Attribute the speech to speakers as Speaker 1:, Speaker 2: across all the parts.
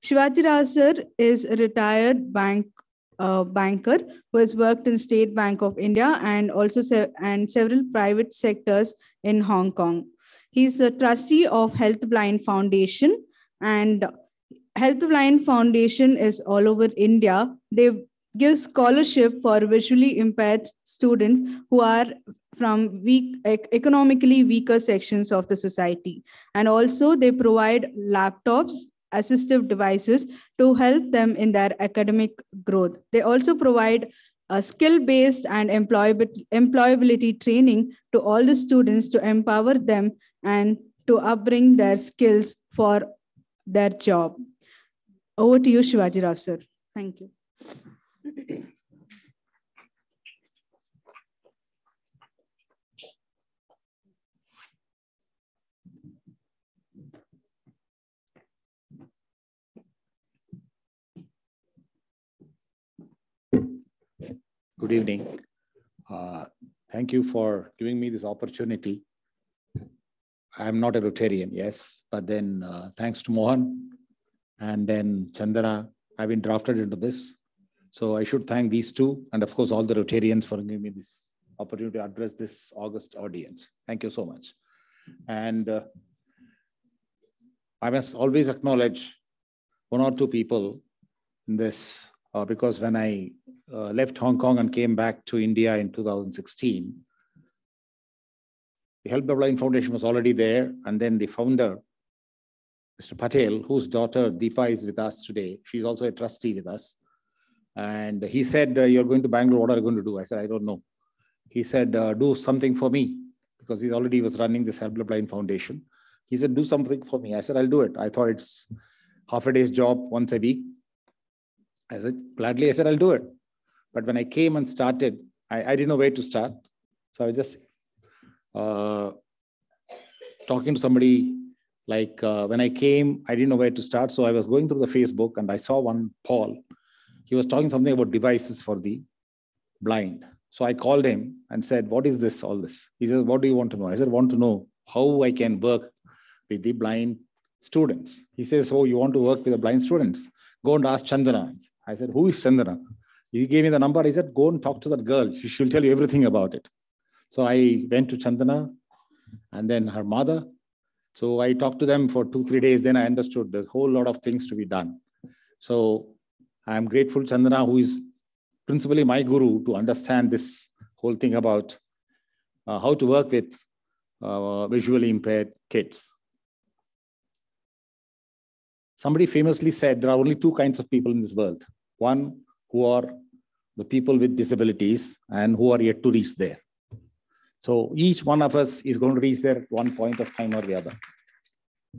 Speaker 1: Shivaji Rao sir is a retired banker who has worked in State Bank of India and also several private sectors in Hong Kong. He's a trustee of Health Blind Foundation, and Health Blind Foundation is all over India. They give scholarship for visually impaired students who are from economically weaker sections of the society. And also they provide laptops, assistive devices to help them in their academic growth. They also provide skill-based and employability training to all the students to empower them and to upbring their skills for their job. Over to you, Shivaji Rao, sir. Thank you.
Speaker 2: Good evening. Thank you for giving me this opportunity. I'm not a Rotarian, yes, but then thanks to Mohan and then Chandana, I've been drafted into this. So I should thank these two and of course all the Rotarians for giving me this opportunity to address this august audience. Thank you so much. And I must always acknowledge one or two people in this because when I left Hong Kong and came back to India in 2016, the Help the Blind Foundation was already there. And then the founder, Mr. Patel, whose daughter Deepa is with us today, she's also a trustee with us. And he said, you're going to Bangalore, what are you going to do? I said, I don't know. He said, do something for me, because he already was running this Help the Blind Foundation. He said, do something for me. I said, I'll do it. I thought it's half a day's job once a week. I said, gladly, I said, I'll do it. But when I came and started, I didn't know where to start. So I was just talking to somebody, like when I came, I didn't know where to start. So I was going through the Facebook and I saw one Paul. He was talking something about devices for the blind. So I called him and said, what is this, all this? He says, what do you want to know? I said, I want to know how I can work with the blind students. He says, oh, you want to work with the blind students? Go and ask Chandana. I said, who is Chandana? He gave me the number. He said, go and talk to that girl. She'll tell you everything about it. So I went to Chandana and then her mother. So I talked to them for 2-3 days. Then I understood there's a whole lot of things to be done. So I'm grateful to Chandana, who is principally my guru, to understand this whole thing about how to work with visually impaired kids. Somebody famously said there are only two kinds of people in this world. One who are the people with disabilities and who are yet to reach there. So each one of us is going to reach there at one point of time or the other.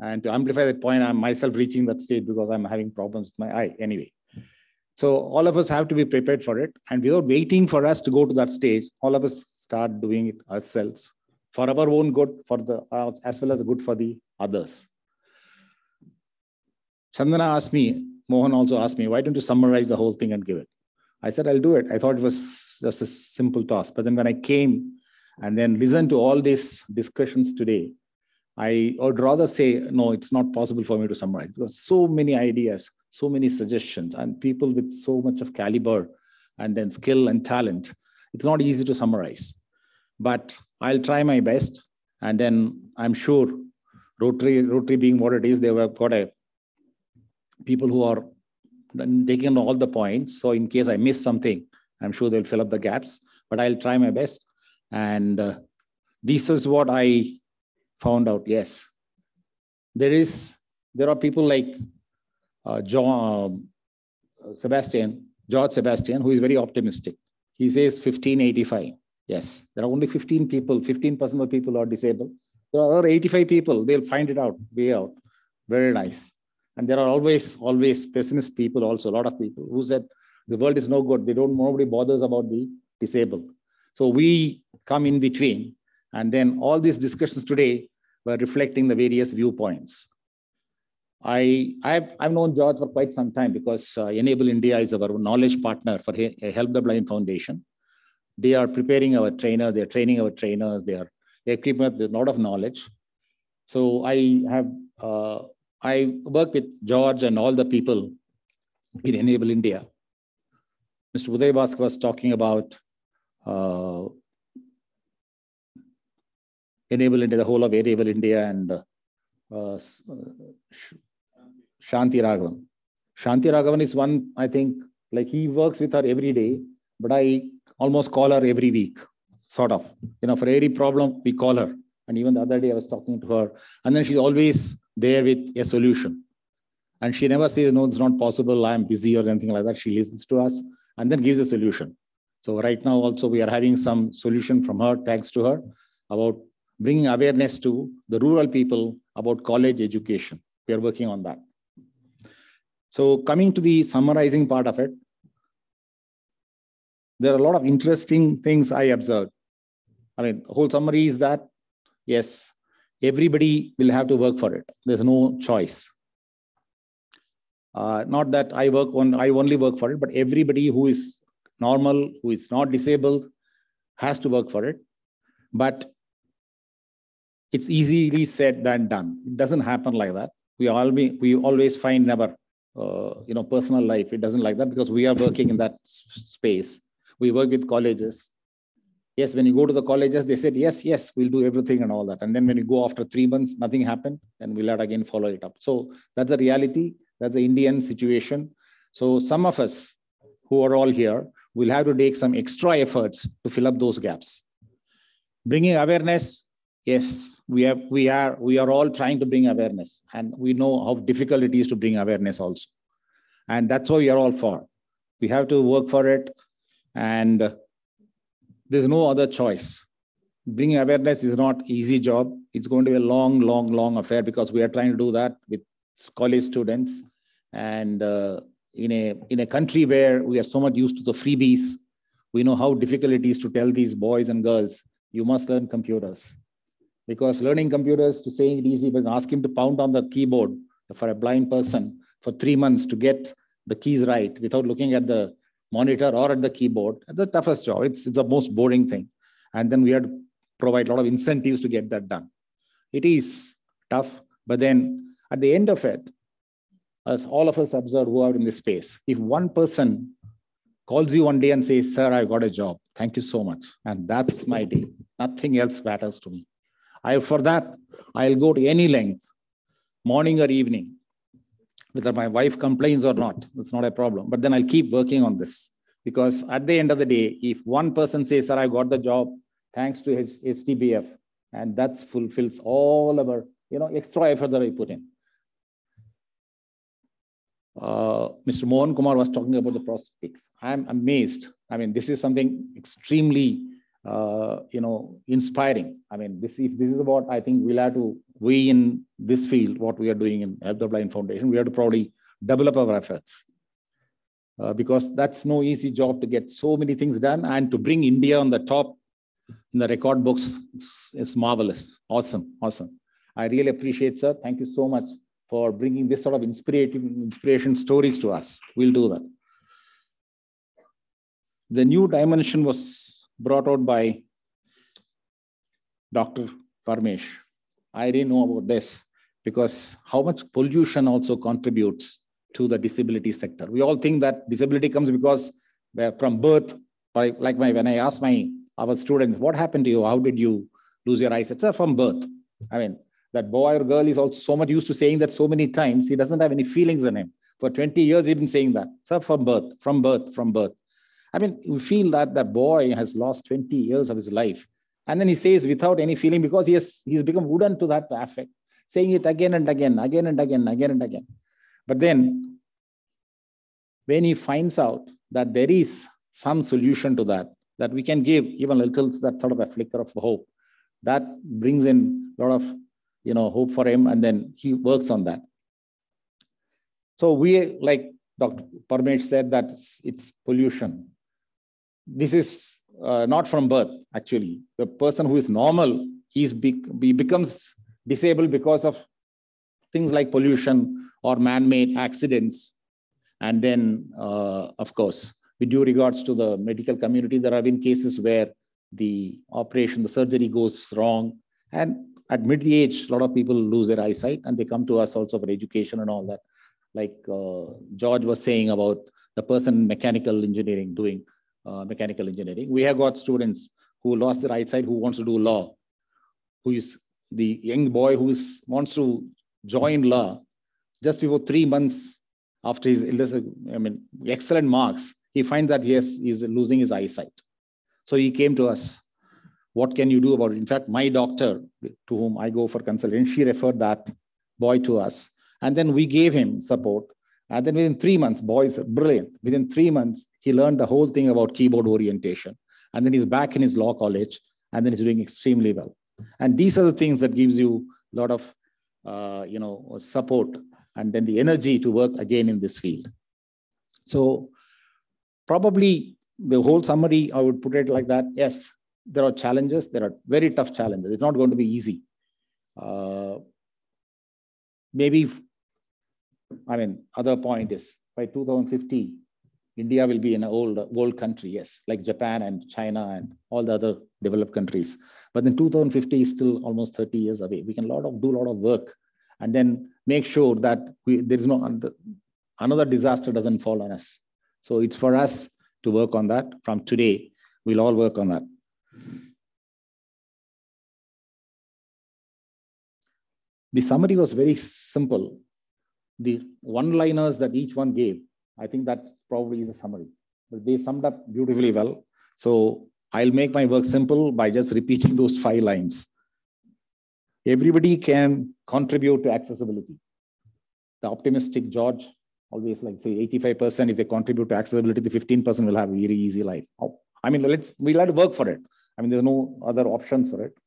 Speaker 2: And to amplify that point, I'm myself reaching that state because I'm having problems with my eye anyway. So all of us have to be prepared for it. And without waiting for us to go to that stage, all of us start doing it ourselves for our own good, for the as well as the good for the others. Chandana asked me, Mohan also asked me, why don't you summarize the whole thing and give it? I said, I'll do it. I thought it was just a simple task. But then when I came and then listened to all these discussions today, I would rather say, no, it's not possible for me to summarize because so many ideas, so many suggestions and people with so much of caliber and then skill and talent. It's not easy to summarize, but I'll try my best. And then I'm sure Rotary being what it is, they have got people who are taking all the points. So in case I miss something, I'm sure they'll fill up the gaps, but I'll try my best. And this is what I found out. Yes, there are people like George Sebastian, who is very optimistic. He says 1585. Yes, there are only 15 people, 15% of people are disabled. There are other 85 people, they'll find it out, way out. Very nice. And there are always pessimist people also, a lot of people who said the world is no good. Nobody bothers about the disabled. So we come in between. And then all these discussions today were reflecting the various viewpoints. I've known George for quite some time because Enable India is our knowledge partner for Help the Blind Foundation. They are preparing our trainers, they're training our trainers, they're keeping up with a lot of knowledge. So I have I work with George and all the people in Enable India. Mr. Uday Bhaskar was talking about Enable India, the whole of Enable India, and Shanti Raghavan. Shanti Raghavan is one, I think, like he works with her every day, but I almost call her every week, sort of. For every problem, we call her. And even the other day, I was talking to her, and then she's always there with a solution. And she never says, no, it's not possible, I'm busy or anything like that. She listens to us and then gives a solution. So right now also, we are having some solution from her, thanks to her, about bringing awareness to the rural people about college education. We are working on that. So coming to the summarizing part of it, there are a lot of interesting things I observed. The whole summary is that, yes, everybody will have to work for it. There's no choice. Not that I only work for it, but everybody who is normal, who is not disabled, has to work for it. But it's easily said than done. It doesn't happen like that. We always find never, personal life. It doesn't like that because we are working in that space. We work with colleges. Yes, when you go to the colleges, they said, yes, we'll do everything and all that. And then when you go after 3 months, nothing happened, and we'll have again follow it up. So that's the reality. That's the Indian situation. So some of us who are all here will have to take some extra efforts to fill up those gaps. Bringing awareness, yes, we are all trying to bring awareness, and we know how difficult it is to bring awareness also. And that's what we are all for. We have to work for it, and there's no other choice. Bringing awareness is not an easy job. It's going to be a long, long, long affair because we are trying to do that with college students. And in a country where we are so much used to the freebies, we know how difficult it is to tell these boys and girls, you must learn computers. Because learning computers, to saying it easy, but ask him to pound on the keyboard for a blind person for 3 months to get the keys right without looking at the monitor or at the keyboard. It's the toughest job. It's the most boring thing. And then we have to provide a lot of incentives to get that done. It is tough, but then at the end of it, as all of us observe who are in this space, if one person calls you one day and says, sir, I got a job, thank you so much. And that's my day. Nothing else matters to me. For that, I'll go to any length, morning or evening. Whether my wife complains or not, it's not a problem. But then I'll keep working on this. Because at the end of the day, if one person says, sir, I got the job, thanks to his STBF, and that fulfills all our extra effort that I put in. Mr. Mohan Kumar was talking about the prosthetics. I'm amazed. This is something extremely inspiring. If this is what I think we in this field, what we are doing in Help the Blind Foundation, we have to probably develop our efforts because that's no easy job to get so many things done, and to bring India on the top in the record books is marvelous. Awesome. I really appreciate, sir. Thank you so much for bringing this sort of inspiration stories to us. We'll do that. The new dimension was brought out by Dr. Parmesh. I didn't know about this because how much pollution also contributes to the disability sector. We all think that disability comes because from birth, when I ask our students, what happened to you? How did you lose your eyesight? Sir, from birth. That boy or girl is also so much used to saying that so many times, he doesn't have any feelings in him. For 20 years, he's been saying that. Sir, from birth. We feel that the boy has lost 20 years of his life. And then he says without any feeling because he's become wooden to that affect, saying it again and again. But then when he finds out that there is some solution to that we can give even a little, that sort of a flicker of hope, that brings in a lot of hope for him, and then he works on that. So we, like Dr. Parmesh said, that it's pollution. This is not from birth, actually. The person who is normal, he becomes disabled because of things like pollution or man-made accidents. And then, of course, with due regards to the medical community, there have been cases where the surgery goes wrong. And at mid-age, a lot of people lose their eyesight and they come to us also for education and all that. Like George was saying about the person in mechanical engineering doing mechanical engineering. We have got students who lost their eyesight who wants to do law, who is the young boy who wants to join law. Just before 3 months after his excellent marks, he finds that he's losing his eyesight. So he came to us. What can you do about it? In fact, my doctor, to whom I go for consultation, she referred that boy to us. And then we gave him support. And then within 3 months, boys are brilliant. Within 3 months, he learned the whole thing about keyboard orientation. And then he's back in his law college, and then he's doing extremely well. And these are the things that gives you a lot of support and then the energy to work again in this field. So probably the whole summary, I would put it like that. Yes, there are challenges. There are very tough challenges. It's not going to be easy. Other point is by 2050, India will be an old country, yes, like Japan and China and all the other developed countries. But then 2050 is still almost 30 years away. We can do a lot of work and then make sure that there is no another disaster doesn't fall on us. So it's for us to work on that. From today, we'll all work on that. The summary was very simple. The one-liners that each one gave, I think that probably is a summary, but they summed up beautifully well. So I'll make my work simple by just repeating those 5 lines. Everybody can contribute to accessibility. The optimistic George always like say 85%, if they contribute to accessibility, the 15% will have a very easy life. we'll have to work for it. There's no other options for it.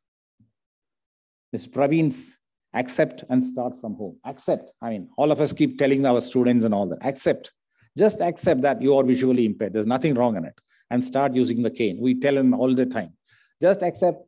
Speaker 2: Mr. Praveen's accept and start from home. Accept. All of us keep telling our students and all that. Accept. Just accept that you are visually impaired. There's nothing wrong in it. And start using the cane. We tell them all the time. Just accept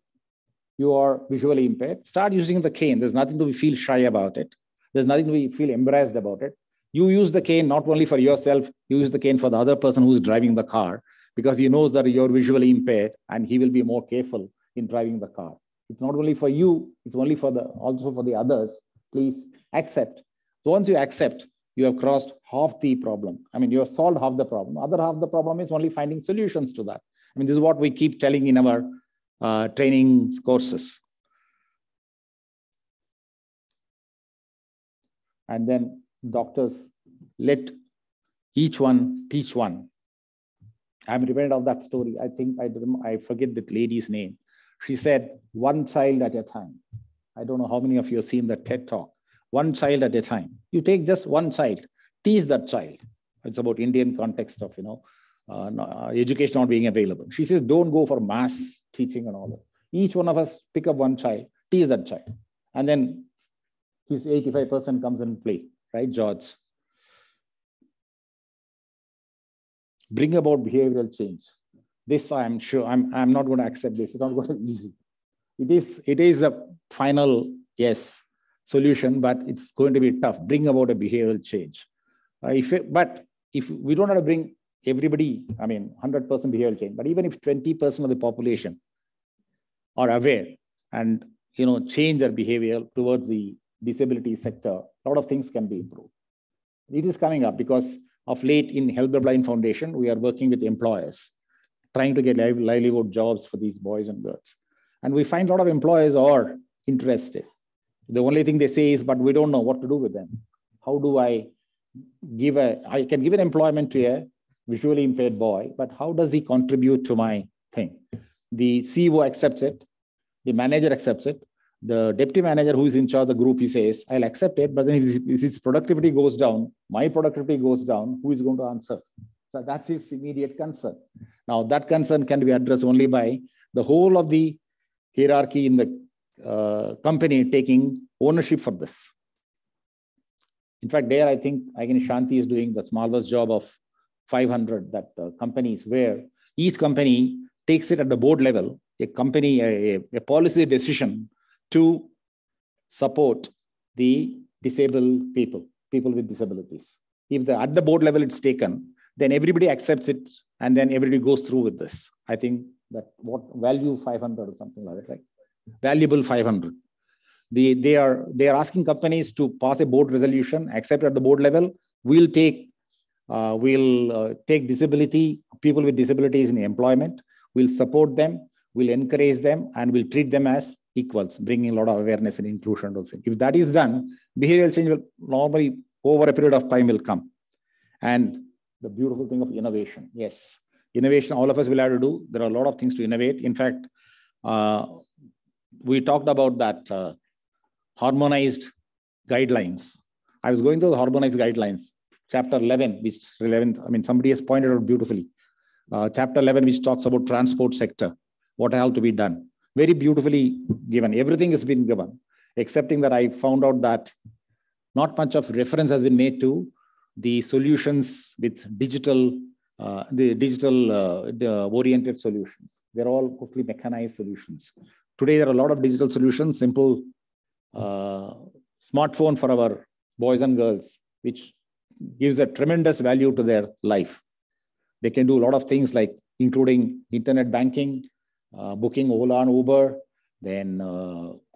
Speaker 2: you are visually impaired. Start using the cane. There's nothing to feel shy about it. There's nothing to feel embarrassed about it. You use the cane not only for yourself, you use the cane for the other person who's driving the car, because he knows that you're visually impaired and he will be more careful in driving the car. It's not only for you, it's also for the others. Please accept. So once you accept, you have crossed half the problem. You have solved half the problem. Other half the problem is only finding solutions to that. This is what we keep telling in our training courses. And then doctors, let each one teach one. I'm reminded of that story. I think I forget the lady's name. She said, one child at a time. I don't know how many of you have seen that TED talk. One child at a time. You take just one child, teach that child. It's about Indian context of, education not being available. She says, don't go for mass teaching and all that. Each one of us pick up one child, teach that child. And then his 85% comes in play, right, George? Bring about behavioral change. This, I'm sure, I'm not going to accept this. It's not going to be easy. It is a final, yes, solution, but it's going to be tough. Bring about a behavioral change. But if we don't have to bring everybody, 100% behavioral change, but even if 20% of the population are aware and change their behavior towards the disability sector, a lot of things can be improved. It is coming up because of late in Help the Blind Foundation, we are working with employers, trying to get livelihood jobs for these boys and girls. And we find a lot of employers are interested. The only thing they say is, but we don't know what to do with them. How do I can give an employment to a visually impaired boy, but how does he contribute to my thing? The CEO accepts it. The manager accepts it. The deputy manager who is in charge of the group, he says, I'll accept it, but then if his productivity goes down, my productivity goes down, who is going to answer? So that's his immediate concern. Now, that concern can be addressed only by the whole of the hierarchy in the company taking ownership for this. In fact, there, I think, Shanti is doing the marvelous job of 500 companies where each company takes it at the board level, a policy decision to support the disabled people with disabilities. If at the board level it's taken, then everybody accepts it and then everybody goes through with this. I think that what value 500 or something like that, right? Valuable 500. They are asking companies to pass a board resolution, accept at the board level. We'll take disability, people with disabilities in employment. We'll support them, we'll encourage them, and we'll treat them as equals, bringing a lot of awareness and inclusion also. If that is done, behavioral change will normally, over a period of time, will come. And the beautiful thing of innovation, yes, innovation, all of us will have to do. There are a lot of things to innovate. In fact, we talked about that harmonized guidelines. I was going through the harmonized guidelines, chapter 11, which is relevant. I mean, somebody has pointed out beautifully. Chapter 11, which talks about transport sector, what has to be done. Very beautifully given. Everything has been given, excepting that I found out that not much of reference has been made to the solutions with digital, oriented solutions. They're all mostly mechanized solutions. Today, there are a lot of digital solutions, simple smartphone for our boys and girls, which gives a tremendous value to their life. They can do a lot of things like including internet banking, booking Ola and Uber, then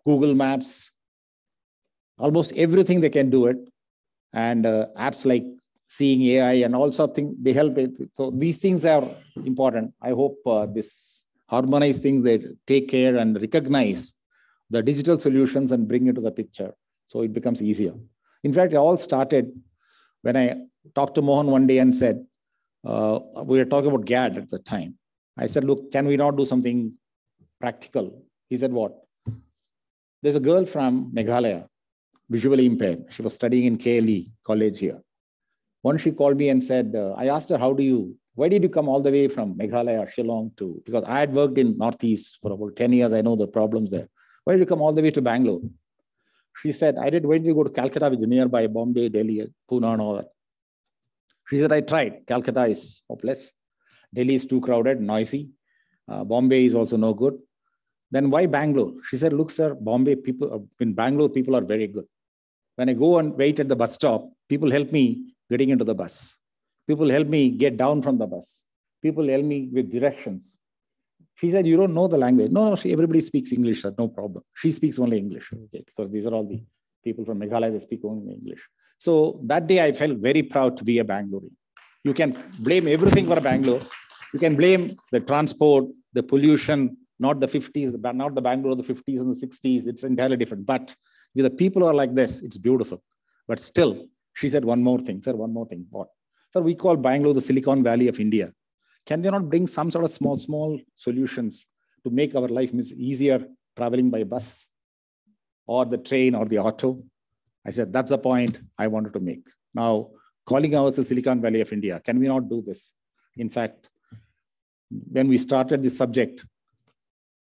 Speaker 2: Google Maps, almost everything they can do it. And apps like Seeing AI and all sort of things, they help it. So these things are important. I hope this harmonized things, they take care and recognize the digital solutions and bring it to the picture. So it becomes easier. In fact, it all started when I talked to Mohan one day and said, we were talking about GAD at the time. I said, look, can we not do something practical? He said, what? There's a girl from Meghalaya, visually impaired. She was studying in KLE college here. Once she called me and said, I asked her, why did you come all the way from Meghalaya, Shillong to, because I had worked in Northeast for about 10 years. I know the problems there. Why did you come all the way to Bangalore? She said, why did you go to Calcutta, which is nearby, Bombay, Delhi, Pune and all that? She said, I tried. Calcutta is hopeless. Delhi is too crowded, noisy. Bombay is also no good. Then why Bangalore? She said, look, sir, in Bangalore, people are very good. When I go and wait at the bus stop, people help me getting into the bus. People help me get down from the bus. People help me with directions. She said, you don't know the language. No, everybody speaks English, sir, no problem. She speaks only English, okay, because these are all the people from Meghalaya that speak only English. So that day I felt very proud to be a Bangalorean. You can blame everything for Bangalore. You can blame the transport, the pollution, not the 50s, not the Bangalore of the 50s and the 60s. It's entirely different. But with the people who are like this, it's beautiful. But still, she said one more thing. Sir, one more thing. What? Sir, we call Bangalore the Silicon Valley of India. Can they not bring some sort of small solutions to make our life easier traveling by bus or the train or the auto? I said, that's the point I wanted to make. Now, calling ourselves Silicon Valley of India, can we not do this? In fact, when we started this subject,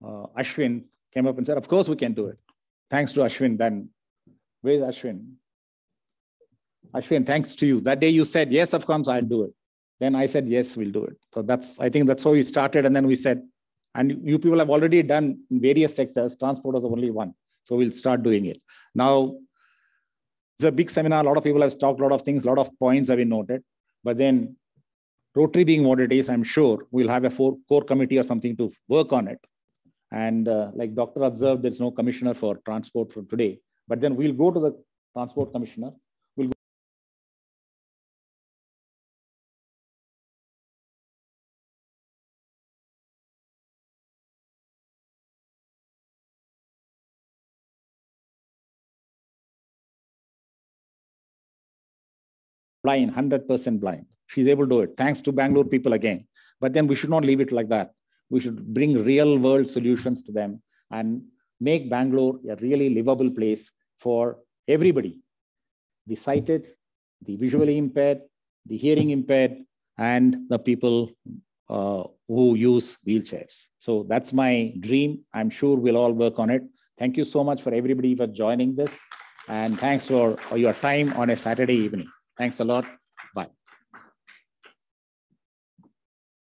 Speaker 2: Ashwin came up and said, of course we can do it. Thanks to Ashwin then. Where's Ashwin? Ashwin, thanks to you. That day you said, yes, of course, I'll do it. Then I said, yes, we'll do it. So I think that's how we started. And then we said, and you people have already done in various sectors, transport was only one. So we'll start doing it. Now, it's a big seminar. A lot of people have talked a lot of things, a lot of points have been noted. But then Rotary being what it is, I'm sure we'll have a core committee or something to work on it. And like Doctor observed, there's no commissioner for transport for today. But then we'll go to the transport commissioner. We'll go blind, 100% blind. She's able to do it. Thanks to Bangalore people again. But then we should not leave it like that. We should bring real world solutions to them and make Bangalore a really livable place for everybody. The sighted, the visually impaired, the hearing impaired, and the people who use wheelchairs. So that's my dream. I'm sure we'll all work on it. Thank you so much for everybody for joining this. And thanks for your time on a Saturday evening. Thanks a lot.